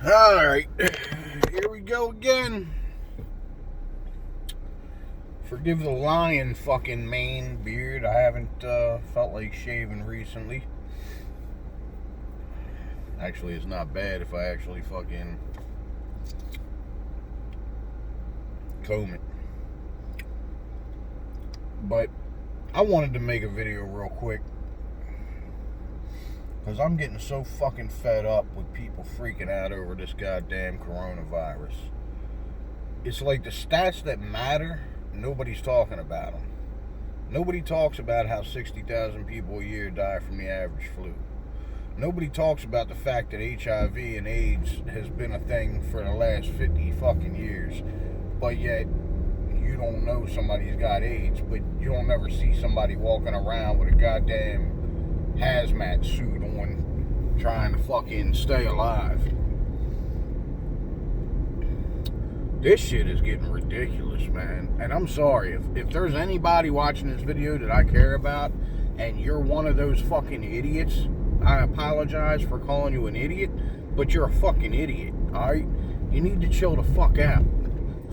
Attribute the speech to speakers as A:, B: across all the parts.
A: Alright, here we go again. Forgive the lion fucking mane beard. I haven't felt like shaving recently. Actually, it's not bad if I actually fucking comb it. But I wanted to make a video real quick because I'm getting so fucking fed up with people freaking out over this goddamn coronavirus. It's like the stats that matter, nobody's talking about them. Nobody talks about how 60,000 people a year die from the average flu. Nobody talks about the fact that HIV and AIDS has been a thing for the last 50 fucking years. But yet, you don't know somebody's got AIDS, but you don't ever see somebody walking around with a goddamn hazmat suit on trying to fucking stay alive. This shit is getting ridiculous, man. And I'm sorry, if there's anybody watching this video that I care about and you're one of those fucking idiots, I apologize for calling you an idiot, but you're a fucking idiot, alright? You need to chill the fuck out.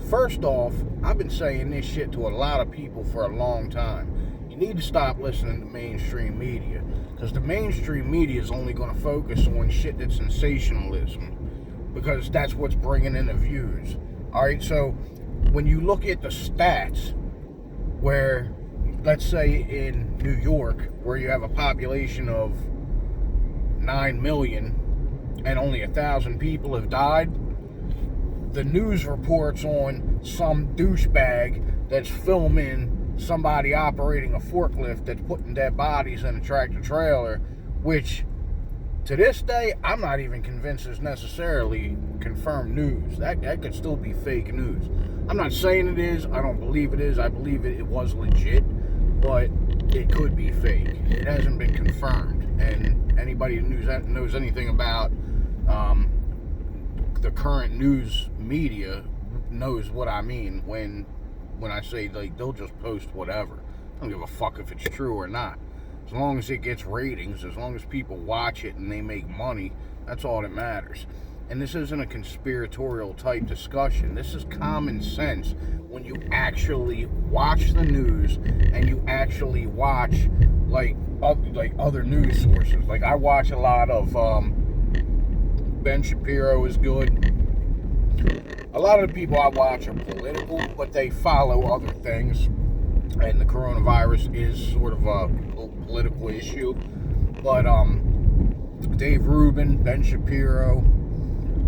A: First off, I've been saying this shit to a lot of people for a long time. You need to stop listening to mainstream media, because the mainstream media is only going to focus on shit that's sensationalism, because that's what's bringing in the views. Alright, so when you look at the stats, where, let's say in New York, where you have a population of 9 million and only 1,000 people have died, the news reports on some douchebag that's filming somebody operating a forklift that's putting dead bodies in a tractor trailer, which to this day I'm not even convinced is necessarily confirmed news. That could still be fake news. I'm not saying it is. I don't believe it is. I believe it was legit, but it could be fake. It hasn't been confirmed. And anybody who knows anything about the current news media knows what I mean when I say, like, they'll just post whatever. I don't give a fuck if it's true or not. As long as it gets ratings, as long as people watch it and they make money, that's all that matters. And this isn't a conspiratorial type discussion. This is common sense when you actually watch the news and you actually watch like other news sources. Like, I watch a lot of Ben Shapiro is good. A lot of the people I watch are political, but they follow other things. And the coronavirus is sort of a political issue. But Dave Rubin, Ben Shapiro,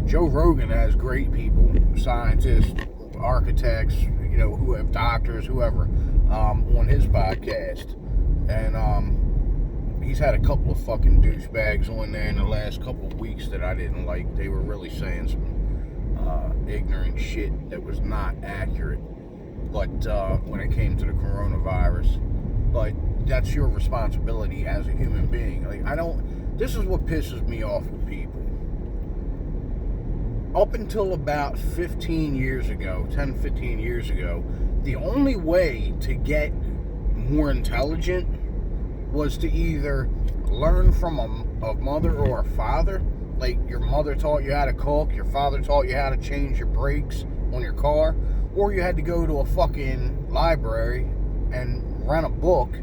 A: Joe Rogan has great people, scientists, architects, you know, who have doctors, whoever, on his podcast. And he's had a couple of fucking douchebags on there in the last couple of weeks that I didn't like. They were really saying some ignorant shit that was not accurate. But when it came to the coronavirus, but that's your responsibility as a human being. Like, this is what pisses me off with people. Up until about 15 years ago, the only way to get more intelligent was to either learn from a mother or a father. Like, your mother taught you how to cook, your father taught you how to change your brakes on your car, or you had to go to a fucking library and rent a book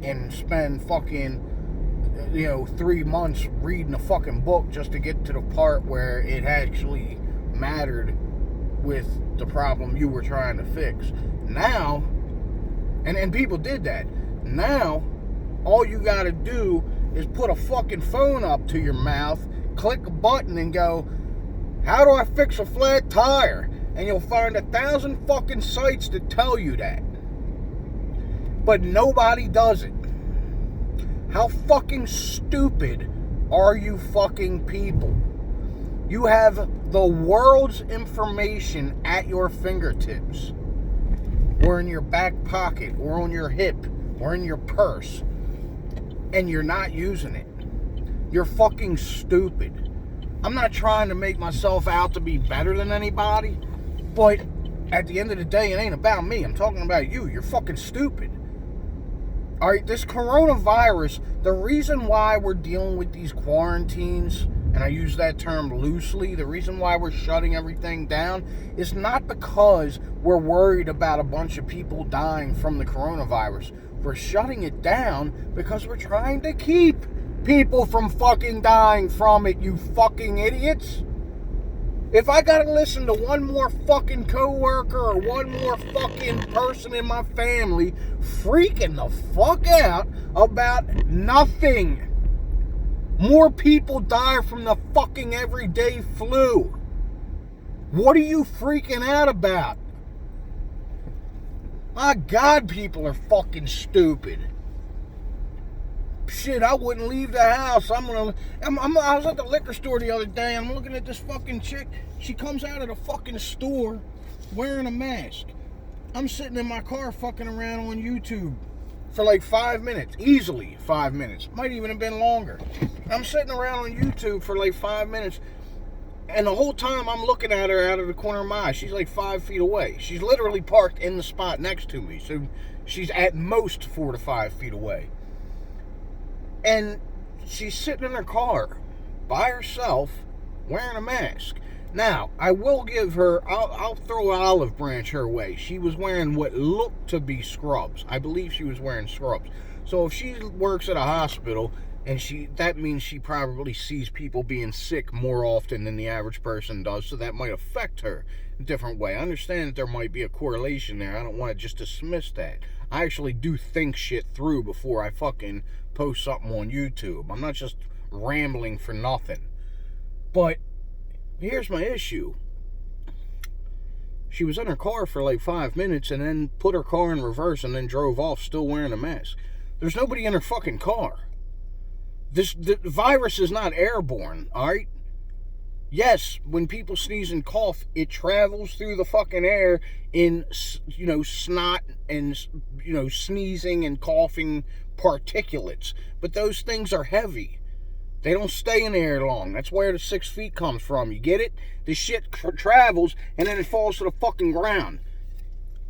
A: and spend fucking, 3 months reading a fucking book just to get to the part where it actually mattered with the problem you were trying to fix. Now, and people did that. Now, all you gotta do is put a fucking phone up to your mouth, click a button and go, how do I fix a flat tire? And you'll find 1,000 fucking sites that tell you that. But nobody does it. How fucking stupid are you fucking people? You have the world's information at your fingertips, or in your back pocket, or on your hip, or in your purse, and you're not using it. You're fucking stupid. I'm not trying to make myself out to be better than anybody, but at the end of the day, it ain't about me. I'm talking about you. You're fucking stupid. Alright, this coronavirus, the reason why we're dealing with these quarantines and I use that term loosely, the reason why we're shutting everything down is not because we're worried about a bunch of people dying from the coronavirus. We're shutting it down because we're trying to keep people from fucking dying from it, you fucking idiots. If I gotta listen to one more fucking coworker or one more fucking person in my family freaking the fuck out about nothing. More people die from the fucking everyday flu. What are you freaking out about? My God, people are fucking stupid. Shit, I wouldn't leave the house. I was at the liquor store the other day, and I'm looking at this fucking chick. She comes out of the fucking store wearing a mask. I'm sitting in my car fucking around on YouTube for like 5 minutes. Easily 5 minutes. Might even have been longer. I'm sitting around on YouTube for like 5 minutes, and the whole time I'm looking at her out of the corner of my eye. She's like 5 feet away. She's literally parked in the spot next to me, so she's at most 4 to 5 feet away. And she's sitting in her car by herself wearing a mask. Now, I will give her, I'll throw an olive branch her way. She was wearing what looked to be scrubs. I believe she was wearing scrubs. So if she works at a hospital, and that means she probably sees people being sick more often than the average person does, so that might affect her in a different way. I understand that there might be a correlation there. I don't want to just dismiss that. I actually do think shit through before I fucking post something on YouTube. I'm not just rambling for nothing. But here's my issue. She was in her car for like 5 minutes and then put her car in reverse and then drove off still wearing a mask. There's nobody in her fucking car. The virus is not airborne, alright? Yes, when people sneeze and cough, it travels through the fucking air in, snot and, sneezing and coughing particulates. But those things are heavy. They don't stay in the air long. That's where the 6 feet comes from. You get it? The shit travels and then it falls to the fucking ground.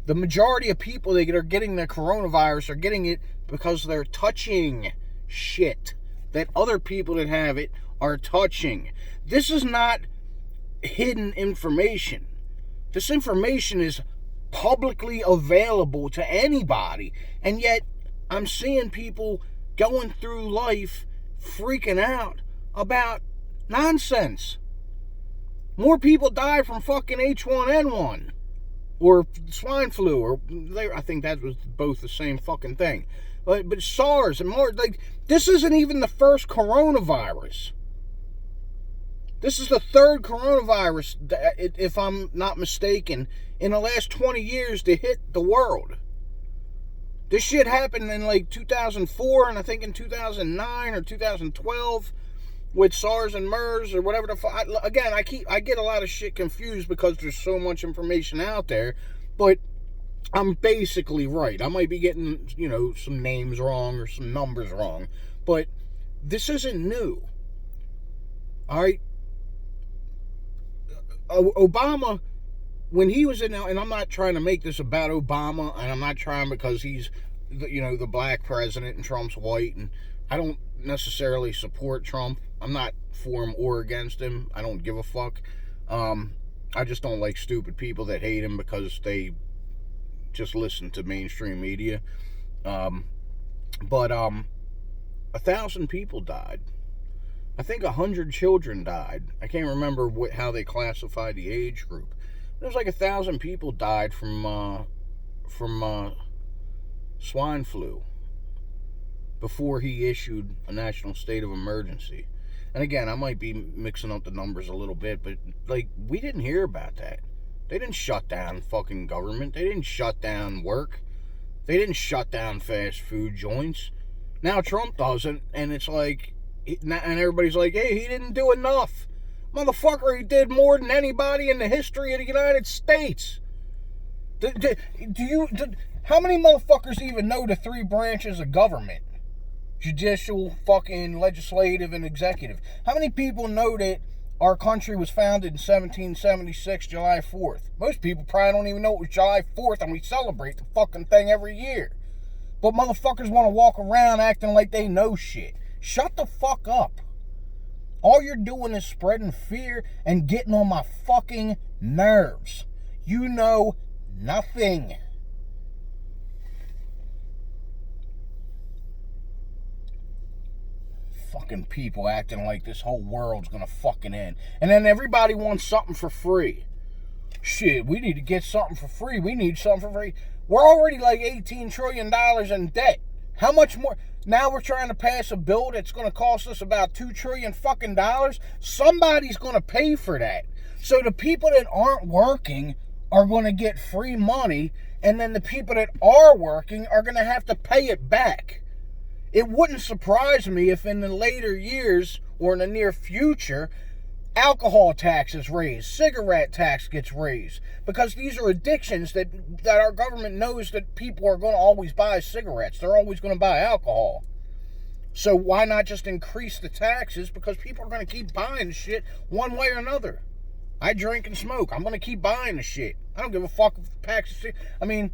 A: The majority of people that are getting the coronavirus are getting it because they're touching shit that other people that have it are touching. This is not hidden information. This information is publicly available to anybody. And yet, I'm seeing people going through life freaking out about nonsense. More people die from fucking H1N1 or swine flu, or I think that was both the same fucking thing. But SARS and more, like, this isn't even the first coronavirus. This is the third coronavirus, if I'm not mistaken, in the last 20 years to hit the world. This shit happened in like 2004, and I think in 2009 or 2012 with SARS and MERS or whatever the fuck. Again, I get a lot of shit confused because there's so much information out there, but I'm basically right. I might be getting, some names wrong or some numbers wrong, but this isn't new. All right? Obama, when he was in, and I'm not trying to make this about Obama, and I'm not trying because he's, the black president and Trump's white, and I don't necessarily support Trump. I'm not for him or against him. I don't give a fuck. I just don't like stupid people that hate him because they just listen to mainstream media. But 1,000 people died. I think 100 children died. I can't remember how they classified the age group. There was like 1,000 people died from swine flu before he issued a national state of emergency. And again, I might be mixing up the numbers a little bit, but like, we didn't hear about that. They didn't shut down fucking government. They didn't shut down work. They didn't shut down fast food joints. Now Trump doesn't, and it's like, and everybody's like, hey, he didn't do enough. Motherfucker, he did more than anybody in the history of the United States. How many motherfuckers even know the three branches of government? Judicial, fucking legislative, and executive. How many people know that our country was founded in 1776, July 4th? Most people probably don't even know it was July 4th, and we celebrate the fucking thing every year. But motherfuckers want to walk around acting like they know shit. Shut the fuck up. All you're doing is spreading fear and getting on my fucking nerves. You know nothing. Fucking people acting like this whole world's gonna fucking end. And then everybody wants something for free. Shit, we need to get something for free. We need something for free. We're already like $18 trillion in debt. How much more? Now we're trying to pass a bill that's going to cost us about $2 trillion fucking dollars. Somebody's going to pay for that. So the people that aren't working are going to get free money, and then the people that are working are going to have to pay it back. It wouldn't surprise me if in the later years or in the near future, alcohol tax is raised, cigarette tax gets raised, because these are addictions that our government knows that people are going to always buy cigarettes. They're always going to buy alcohol. So why not just increase the taxes? Because people are going to keep buying shit one way or another. I drink and smoke. I'm going to keep buying the shit. I don't give a fuck if the packs of shit. I mean,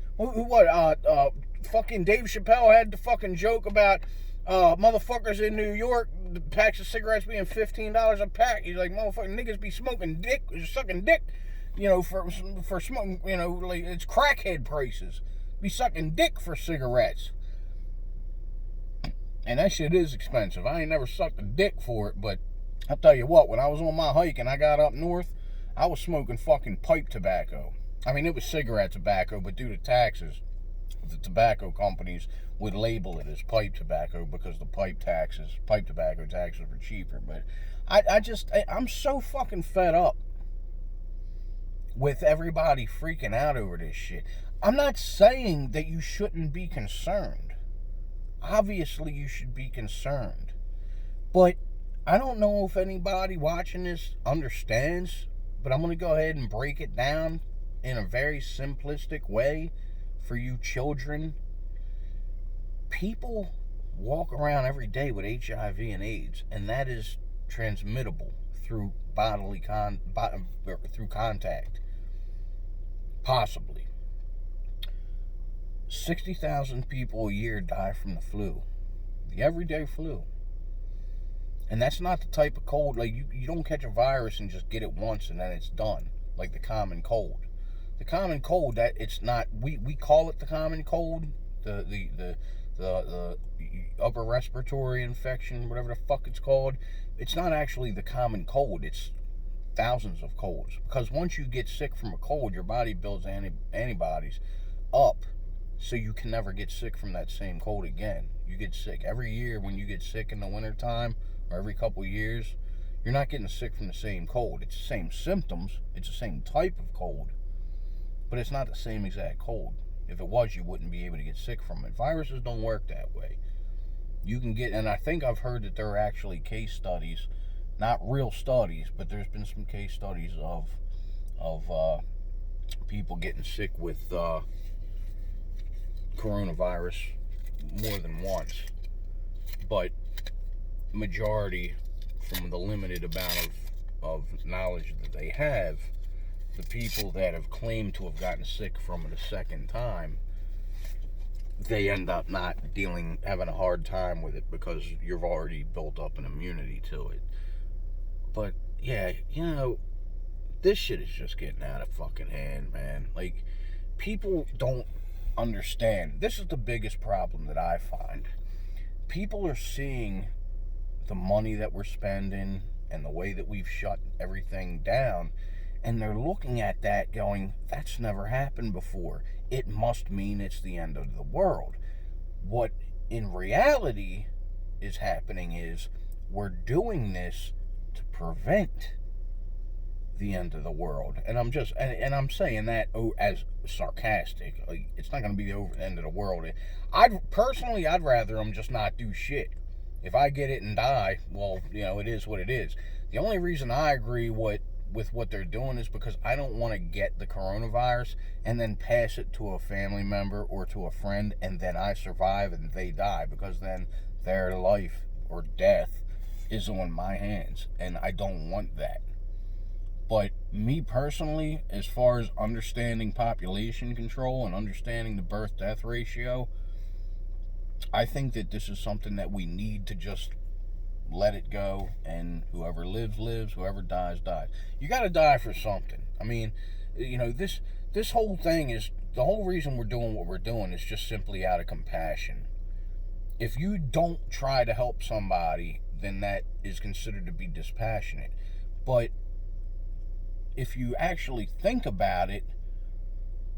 A: fucking Dave Chappelle had the fucking joke about motherfuckers in New York, the packs of cigarettes being $15 a pack. He's like, motherfucking niggas be smoking dick, sucking dick, for smoking, like it's crackhead prices. Be sucking dick for cigarettes. And that shit is expensive. I ain't never sucked a dick for it, but I'll tell you what, when I was on my hike and I got up north, I was smoking fucking pipe tobacco. I mean, it was cigarette tobacco, but due to taxes, the tobacco companies would label it as pipe tobacco because the pipe tobacco taxes were cheaper. But I'm so fucking fed up with everybody freaking out over this shit. I'm not saying that you shouldn't be concerned. Obviously you should be concerned. But I don't know if anybody watching this understands, but I'm going to go ahead and break it down in a very simplistic way for you children. People walk around every day with HIV and AIDS, and that is transmittable through through contact. Possibly. 60,000 people a year die from the flu. The everyday flu. And that's not the type of cold, like you don't catch a virus and just get it once and then it's done, like the common cold. The common cold, that it's not, we call it the common cold, the upper respiratory infection, whatever the fuck it's called. It's not actually the common cold, it's thousands of colds. Because once you get sick from a cold, your body builds antibodies up, so you can never get sick from that same cold again. You get sick every year. When you get sick in the wintertime, or every couple years, you're not getting sick from the same cold. It's the same symptoms, it's the same type of cold, but it's not the same exact cold. If it was, you wouldn't be able to get sick from it. Viruses don't work that way. You can get, and I think I've heard that there are actually case studies, not real studies, but there's been some case studies of people getting sick with coronavirus more than once. But majority, from the limited amount of knowledge that they have, the people that have claimed to have gotten sick from it a second time, they end up not having a hard time with it because you've already built up an immunity to it. But yeah, this shit is just getting out of fucking hand, man. Like, people don't understand. This is the biggest problem that I find. People are seeing the money that we're spending and the way that we've shut everything down, and they're looking at that going, that's never happened before. It must mean it's the end of the world. What in reality is happening is we're doing this to prevent the end of the world. And I'm saying that as sarcastic. Like, it's not going to be the end of the world. I'd rather them just not do shit. If I get it and die, well, it is what it is. The only reason I agree with what they're doing is because I don't want to get the coronavirus and then pass it to a family member or to a friend, and then I survive and they die, because then their life or death is on my hands, and I don't want that. But me personally, as far as understanding population control and understanding the birth-death ratio, I think that this is something that we need to just let it go, and whoever lives, lives, whoever dies, dies. You gotta die for something. I mean, this whole thing is, the whole reason we're doing what we're doing is just simply out of compassion. If you don't try to help somebody, then that is considered to be dispassionate. But if you actually think about it,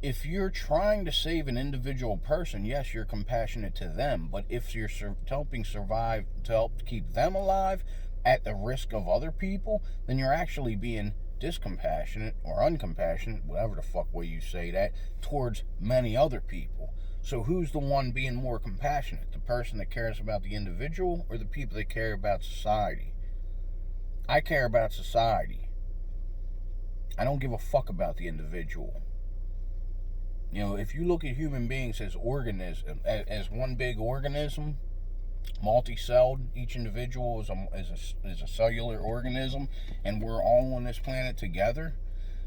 A: if you're trying to save an individual person, yes, you're compassionate to them. But if you're helping survive, to help keep them alive at the risk of other people, then you're actually being discompassionate or uncompassionate, whatever the fuck way you say that, towards many other people. So who's the one being more compassionate? The person that cares about the individual, or the people that care about society? I care about society. I don't give a fuck about the individual. You know, if you look at human beings as organism, as one big organism, multi-celled, each individual is a cellular organism, and we're all on this planet together,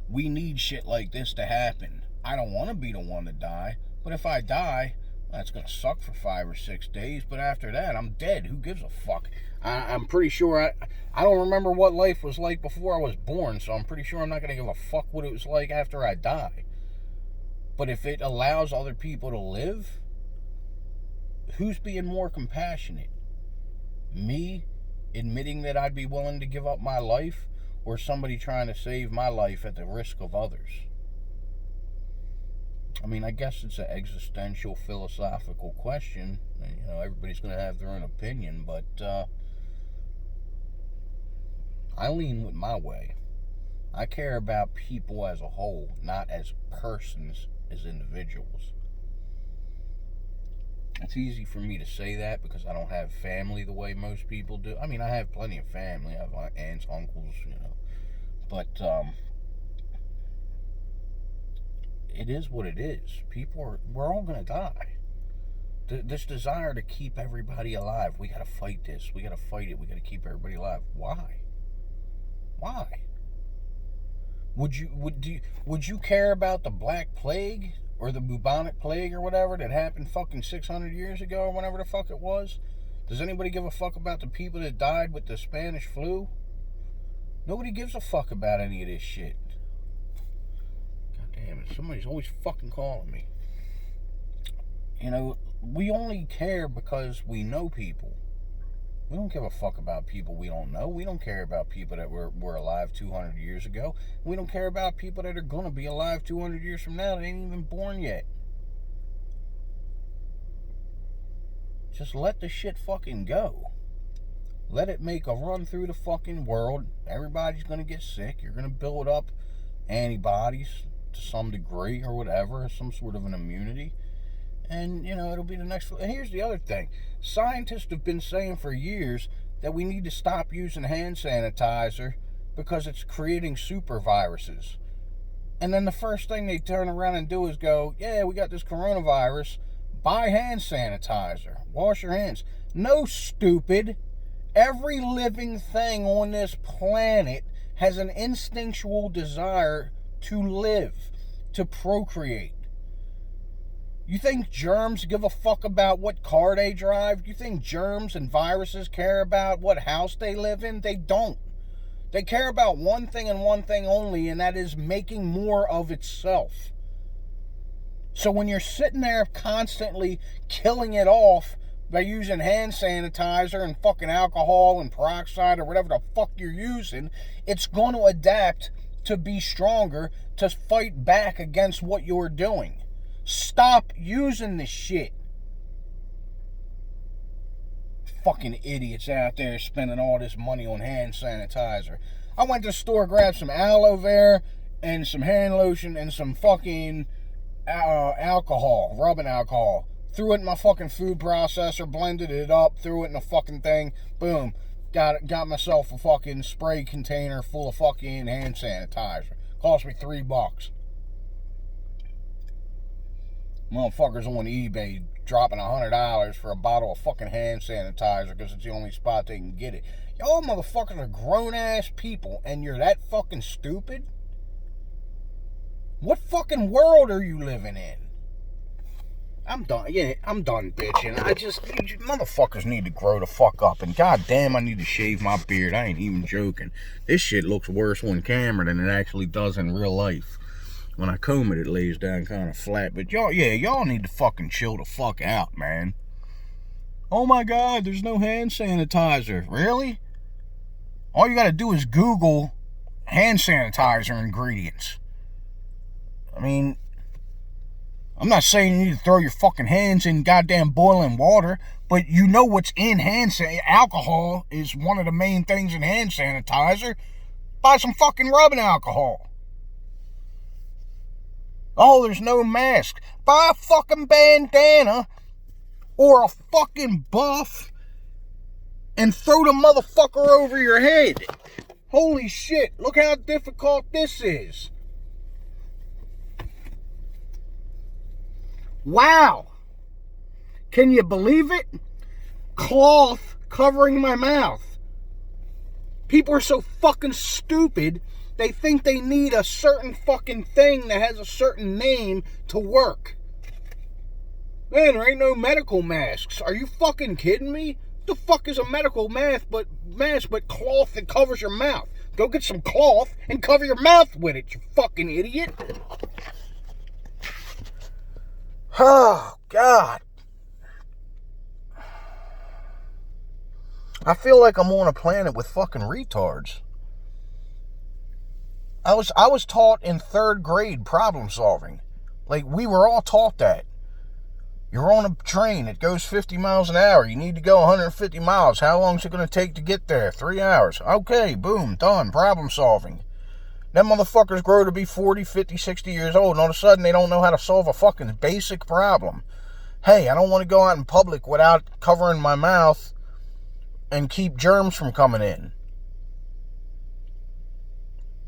A: we need shit like this to happen. I don't want to be the one to die, but if I die, that's going to suck for 5 or 6 days, but after that, I'm dead. Who gives a fuck? I'm pretty sure I don't remember what life was like before I was born, so I'm pretty sure I'm not going to give a fuck what it was like after I die. But if it allows other people to live, who's being more compassionate? Me admitting that I'd be willing to give up my life, or somebody trying to save my life at the risk of others? I mean, I guess it's an existential, philosophical question. You know, everybody's going to have their own opinion, but I lean with my way. I care about people as a whole, not as persons, as individuals. It's easy for me to say that because I don't have family the way most people do. I mean, I have plenty of family. I have aunts, uncles, but it is what it is. We're all gonna die. This desire to keep everybody alive, we gotta fight this. We gotta fight it. We gotta keep everybody alive. Why? Would you care about the Black Plague or the bubonic plague or whatever that happened fucking 600 years ago or whatever the fuck it was? Does anybody give a fuck about the people that died with the Spanish flu? Nobody gives a fuck about any of this shit. God damn it, somebody's always fucking calling me. You know, we only care because we know people. We don't give a fuck about people we don't know. We don't care about people that were alive 200 years ago. We don't care about people that are going to be alive 200 years from now that ain't even born yet. Just let the shit fucking go. Let it make a run through the fucking world. Everybody's going to get sick. You're going to build up antibodies to some degree or whatever, some sort of an immunity. And, it'll be the next... And here's the other thing. Scientists have been saying for years that we need to stop using hand sanitizer because it's creating super viruses. And then the first thing they turn around and do is go, yeah, we got this coronavirus. Buy hand sanitizer. Wash your hands. No, stupid. Every living thing on this planet has an instinctual desire to live, to procreate. You think germs give a fuck about what car they drive? You think germs and viruses care about what house they live in? They don't. They care about one thing and one thing only, and that is making more of itself. So when you're sitting there constantly killing it off by using hand sanitizer and fucking alcohol and peroxide or whatever the fuck you're using, it's going to adapt to be stronger, to fight back against what you're doing. Stop using this shit. Fucking idiots out there spending all this money on hand sanitizer. I went to the store, grabbed some aloe vera and some hand lotion and some fucking alcohol, rubbing alcohol. Threw it in my fucking food processor, blended it up, threw it in a fucking thing. Boom. Got myself a fucking spray container full of fucking hand sanitizer. Cost me $3. Motherfuckers on eBay dropping $100 for a bottle of fucking hand sanitizer because it's the only spot they can get it. Y'all motherfuckers are grown-ass people and you're that fucking stupid? What fucking world are you living in? I'm done. Yeah, I'm done bitching. You motherfuckers need to grow the fuck up. And goddamn, I need to shave my beard. I ain't even joking. This shit looks worse on camera than it actually does in real life. When I comb it, it lays down kind of flat. But y'all need to fucking chill the fuck out, man. Oh my God, there's no hand sanitizer. Really? All you gotta do is Google hand sanitizer ingredients. I mean, I'm not saying you need to throw your fucking hands in goddamn boiling water, but you know what's in hand sanitizer. Alcohol is one of the main things in hand sanitizer. Buy some fucking rubbing alcohol. Oh, there's no mask. Buy a fucking bandana or a fucking buff and throw the motherfucker over your head. Holy shit, look how difficult this is. Wow. Can you believe it? Cloth covering my mouth. People are so fucking stupid, they think they need a certain fucking thing that has a certain name to work. Man, there ain't no medical masks. Are you fucking kidding me? What the fuck is a medical mask but cloth that covers your mouth? Go get some cloth and cover your mouth with it, you fucking idiot. Oh, God. I feel like I'm on a planet with fucking retards. I was taught in 3rd grade problem solving. Like, we were all taught that. You're on a train, it goes 50 miles an hour. You need to go 150 miles. How long is it going to take to get there? 3 hours. Okay, boom, done. Problem solving. Them motherfuckers grow to be 40, 50, 60 years old, and all of a sudden they don't know how to solve a fucking basic problem. Hey, I don't want to go out in public without covering my mouth and keep germs from coming in.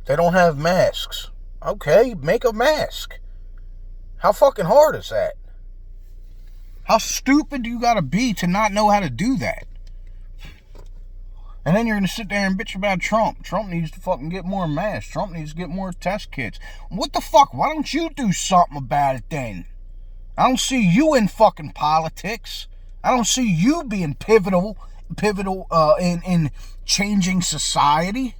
A: They don't have masks. Okay, make a mask. How fucking hard is that? How stupid do you gotta be to not know how to do that? And then you're gonna sit there and bitch about Trump. Trump needs to fucking get more masks. Trump needs to get more test kits. What the fuck? Why don't you do something about it then? I don't see you in fucking politics. I don't see you being pivotal in changing society.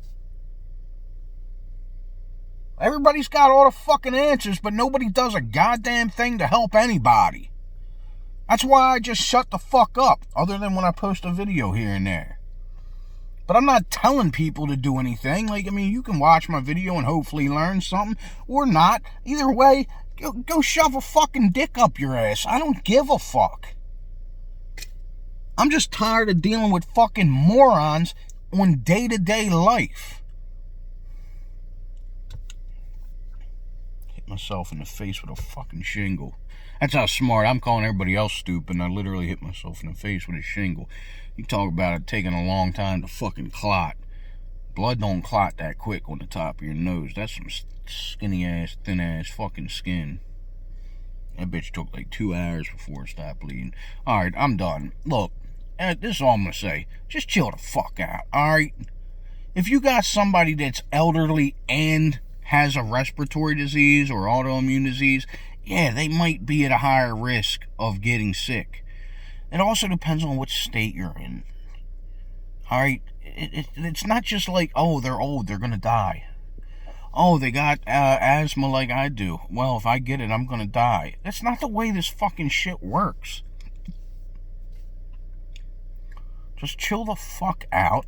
A: Everybody's got all the fucking answers, but nobody does a goddamn thing to help anybody. That's why I just shut the fuck up, other than when I post a video here and there. But I'm not telling people to do anything. Like, I mean, you can watch my video and hopefully learn something, or not. Either way, go shove a fucking dick up your ass. I don't give a fuck. I'm just tired of dealing with fucking morons on day-to-day life. Hit myself in the face with a fucking shingle. That's how smart. I'm calling everybody else stupid, and I literally hit myself in the face with a shingle. You talk about it taking a long time to fucking clot. Blood don't clot that quick on the top of your nose. That's some skinny-ass, thin-ass fucking skin. That bitch took like 2 hours before it stopped bleeding. Alright, I'm done. Look, this is all I'm going to say. Just chill the fuck out, alright? If you got somebody that's elderly and has a respiratory disease or autoimmune disease, yeah, they might be at a higher risk of getting sick. It also depends on what state you're in. Alright? It's not just like, oh, they're old, they're going to die. Oh, they got asthma like I do. Well, if I get it, I'm going to die. That's not the way this fucking shit works. Just chill the fuck out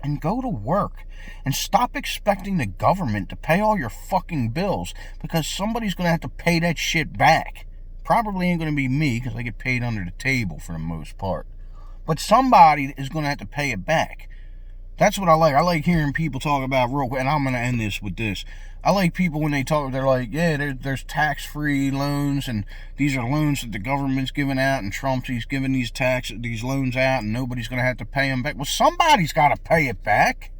A: and go to work. And stop expecting the government to pay all your fucking bills, because somebody's going to have to pay that shit back. Probably ain't going to be me, because I get paid under the table for the most part. But somebody is going to have to pay it back. That's what I like. I like hearing people talk about real quick, and I'm going to end this with this. I like people when they talk, they're like, yeah, there's tax-free loans, and these are loans that the government's giving out, and Trump's giving these loans out, and nobody's going to have to pay them back. Well, somebody's got to pay it back.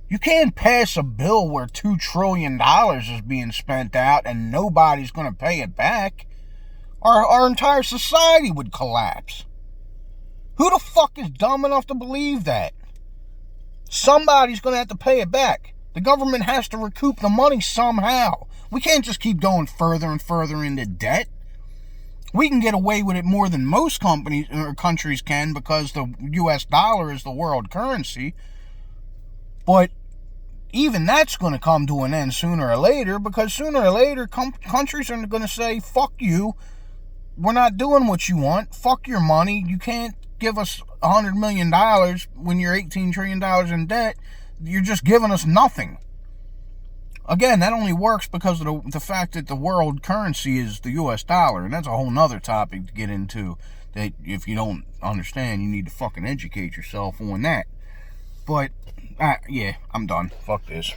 A: You can't pass a bill where $2 trillion is being spent out and nobody's going to pay it back. Our entire society would collapse. Who the fuck is dumb enough to believe that? Somebody's going to have to pay it back. The government has to recoup the money somehow. We can't just keep going further and further into debt. We can get away with it more than most companies or countries can because the U.S. dollar is the world currency. But even that's going to come to an end sooner or later, because sooner or later countries are going to say, fuck you, we're not doing what you want, fuck your money, you can't give us $100 million when you're $18 trillion in debt, you're just giving us nothing. Again, that only works because of the fact that the world currency is the U.S. dollar, and that's a whole nother topic to get into, that if you don't understand, you need to fucking educate yourself on that. But, yeah, I'm done. Fuck this.